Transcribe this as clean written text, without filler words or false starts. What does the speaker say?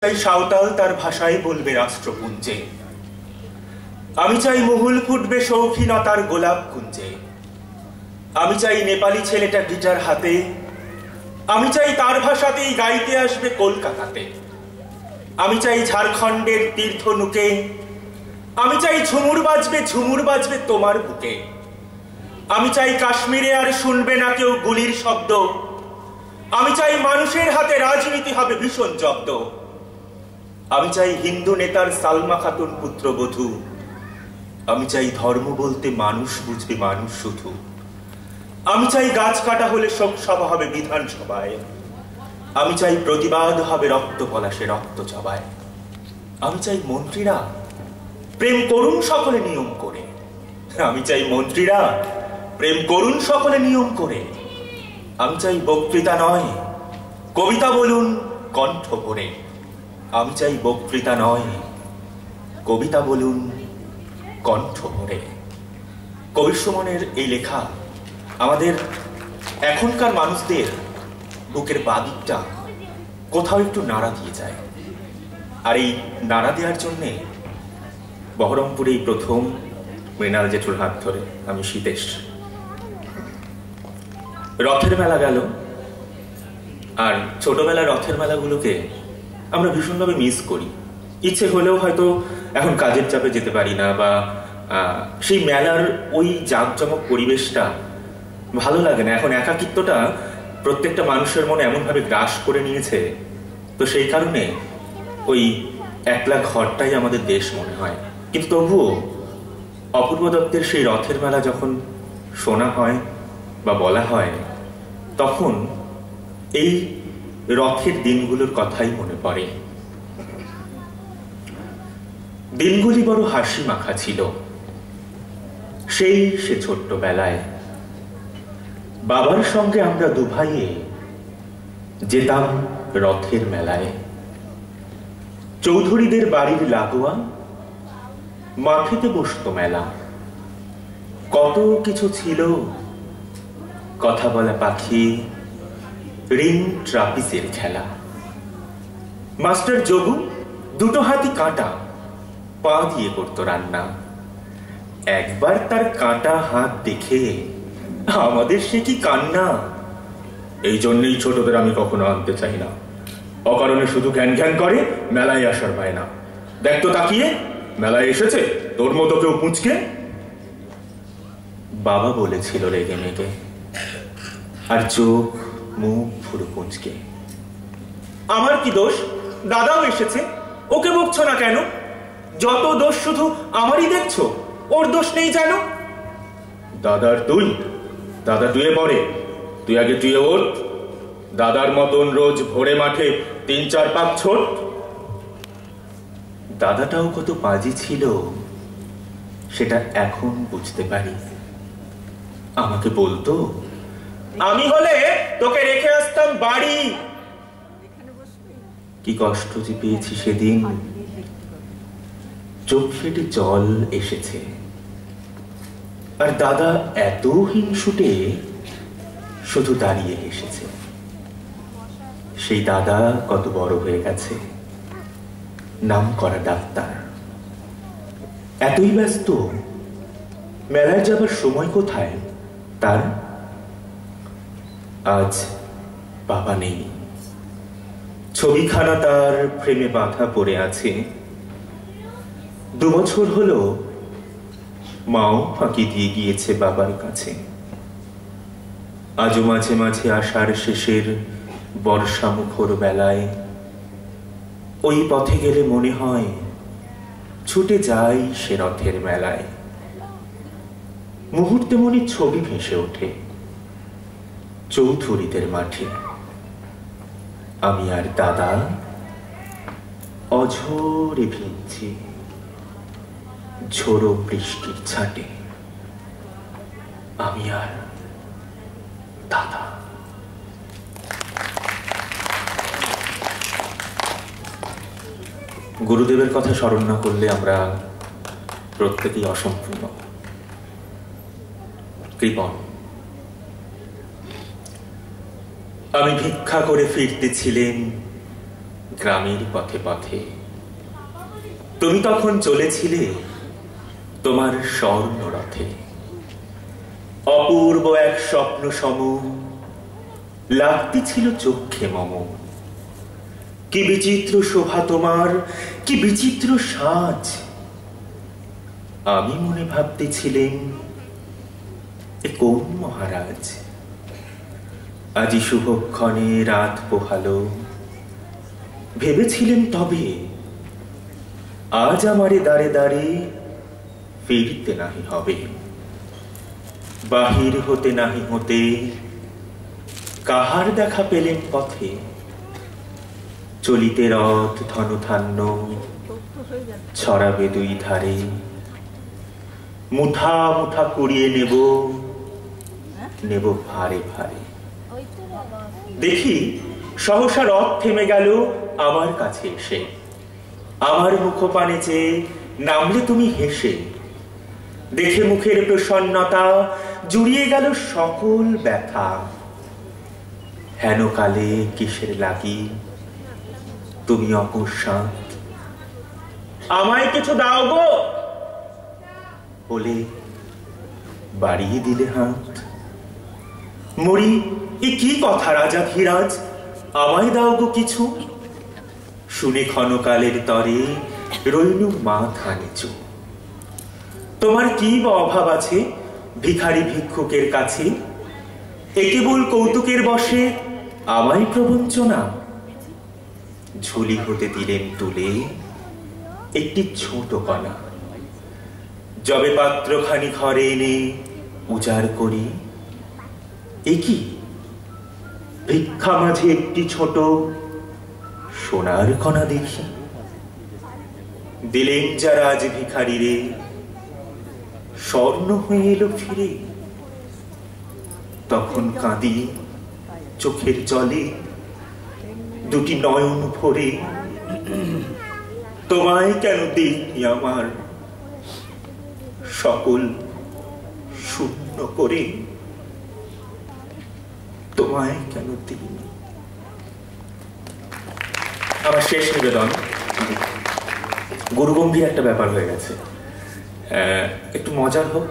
চাই সাঁওতাল তার ভাষায় বলবে রাষ্ট্রপুঞ্জে। আমি চাই মহুল ফুটবে শৌখিনতার গোলাপ কুঞ্জে। আমি চাই নেপালি ছেলেটা গিটার হাতে, আমি চাই তার ভাষাতেই গাইতে আসবে কলকাতাতে। আমি চাই ঝাড়খণ্ডের তীর্থ নুকে, আমি চাই ঝুমুর বাজবে তোমার বুকে। আমি চাই কাশ্মীরে আর শুনবে না কেউ গুলির শব্দ। আমি চাই মানুষের হাতে রাজনীতি হবে ভীষণ জব্দ। আমি চাই হিন্দু নেতার সালমা খাতুন পুত্রবধূ। আমি চাই ধর্ম বলতে মানুষ বুঝবে মানুষ শুধু। আমি চাই গাছ কাটা হলে শোক সভা হবে বিধানসভায়। আমি চাই প্রতিবাদ হবে রক্ত পলাশে রক্ত চবায়। আমি চাই মন্ত্রীরা প্রেম করুন সকলে নিয়ম করে। আমি চাই মন্ত্রীরা প্রেম করুন সকলে নিয়ম করে। আমি চাই বক্তৃতা নয় কবিতা বলুন কণ্ঠ ভরে। আমি চাই বক্তৃতা নয় কবিতা বলুন কণ্ঠ ভরে। কবি সুমনের এই লেখা আমাদের এখনকার মানুষদের বুকের বাদিকটা কোথাও একটু নাড়া দিয়ে যায়। আর এই নাড়া দেওয়ার জন্যে বহরমপুরেই প্রথম মৃণাল জেঠুর হাত ধরে আমি শীতেশ রথের মেলা গেল। আর ছোটবেলার রথের মেলাগুলোকে আমরা ভীষণভাবে মিস করি। ইচ্ছে হলেও হয়তো এখন কাজের চাপে যেতে পারি না, বা সেই মেলার ওই জাঁকজমক পরিবেশটা ভালো লাগে না। এখন একাকিত্বটা প্রত্যেকটা মানুষের মনে এমনভাবে গ্রাস করে নিয়েছে, তো সেই কারণে ওই একলা ঘরটাই আমাদের দেশ মনে হয়। কিন্তু তবুও অপূর্ব দত্তের সেই রথের মেলা যখন শোনা হয় বা বলা হয়, তখন এই রথের দিনগুলোর কথাই মনে পড়ে। দিনগুলি বড় হাসি মাখা ছিল। সে ছোট্টবেলায় বাবার সঙ্গে আমরা দুভাইয়ে যেতাম রথের মেলায়। চৌধুরীদের বাড়ির লাগোয়া মাঠেতে বসত মেলা। কত কিছু ছিল, কথা বলা পাখি, রিং ট্রাপিজের খেলা। মাস্টার যোগু দুটো হাতি কাঁটা পা দিয়ে করত রান্না। একবার তার কাঁটা হাত দেখে আমাদের সে কি কান্না। এই জন্যই ছোটদের আমি কখনো আনতে চাই না। অকারণে শুধু ঘ্যান ঘ্যান করে, মেলায় আসার পায় না। দেখতো তাকিয়ে, মেলায় এসেছে তোর মতো কেউ পুঁচকে। বাবা বলেছিল রেগে মেগে, আর চোখ মুখ ফুরু পুঁচকে। আমার কি দোষ? দাদাও এসেছে, ওকে বকছো না কেন? যত দোষ শুধু আমারই দেখছো, ওর দোষ নেই জানো? দাদা তুই পড়ে, তুই আগে তুই ওঠ। দাদার মতন রোজ ভোরে মাঠে ৩-৪ পাক ছোট। দাদাটাও কত পাজি ছিল, সেটা এখন বুঝতে পারি। আমাকে বলতো, আমি হলে তোকে রেখে আসতাম বাড়ি। কি কষ্ট যে পেয়েছি সেদিন, চোখ ফেটে জল এসেছে। আর দাদা এত হিংসুটে শুধু দাঁড়িয়ে এসেছে। সেই দাদা কত বড় হয়ে গেছে, নাম করা ডাক্তার। এতই ব্যস্ত, মেলায় যাবার সময় কোথায় তার। আজ বাবা নেই, ছবিখানা তার ফ্রেমে বাঁধা পড়ে আছে। 2 বছর হলো মাও ফাঁকি দিয়ে গিয়েছে বাবার কাছে। আজও মাঝে মাঝে আষাঢ় শেষের বর্ষা মুখর বেলায় ওই পথে গেলে মনে হয় ছুটে যাই সে রথের মেলায়। মুহূর্তে মনে ছবি ভেসে ওঠে চৌধুরীদের মাঠে। আমি আর দাদা অঝরে ভিজছি ঝোড়ো বৃষ্টির ছাটে। আমি আর দাদা। গুরুদেবের কথা স্মরণ না করলে আমরা প্রত্যেকেই অসম্পূর্ণ, কৃপণ। আমি ভিক্ষা করে ফিরতেছিলেন গ্রামের পথে পথে। তুমি তখন চলেছিলে তোমার স্বর্ণ রথে। অপূর্ব এক স্বপ্ন সম লাগতেছিল চক্ষে মম। কি বিচিত্র শোভা তোমার, কি বিচিত্র সাজ। আমি মনে ভাবতেছিলেন এ কোন মহারাজ। আজি শুভক্ষণে রাত পোহালো, ভেবেছিলেন তবে আজ আমারে দাঁড়ে দাঁড়ে ফিরতে নাহি হবে। বাহির হতে নাহি হতে কাহার দেখা পেলেন পথে। চলিতে রথ ধনধান্য ছড়াবে দুই ধারে। মুঠা মুঠা কুড়িয়ে নেব, নেব ভারে ভারে। দেখি সহসা রথ থেমে গেল আমার কাছে এসে। আমার মুখপানে চেয়ে নামলে তুমি হেসে। দেখে মুখের প্রসন্নতা জুড়িয়ে গেল সকল ব্যথা। হেন কালে কিসের লাগি তুমি অকস্মাৎ আমায় কিছু দাও গো বলে বাড়িয়ে দিলে হাত। মরি এ কি কথা রাজা ধীরাজ, আমায় দাও গো কিছু। শুনে ক্ষণকালের তরে রইল মাথা নিচু। তোমার কি বা অভাব আছে ভিখারি ভিক্ষুকের কাছে। এ কেবল কৌতুকের বসে আমায় প্রবঞ্চনা। ঝুলি হতে দিলেন তুলে একটি ছোট কণা। যবে পাত্রখানি ঘরে এনে উজাড় করি, এ কি ভিক্ষা মাঝে একটি ছোট সোনার কণা দেখি। দিলেন যারা আজ ভিখারি রে, স্বর্ণ হয়ে এলো ফিরে। তখন কাঁদি চোখের জলে দুটি নয়ন ভরে। তোমায় কেন দিইনি আমার সকল শূন্য করে। তোমায় কেন দিইনি। আমার শেষ নিবেদন, গুরুগম্ভীর একটা ব্যাপার হয়ে গেছে, একটু মজার হোক।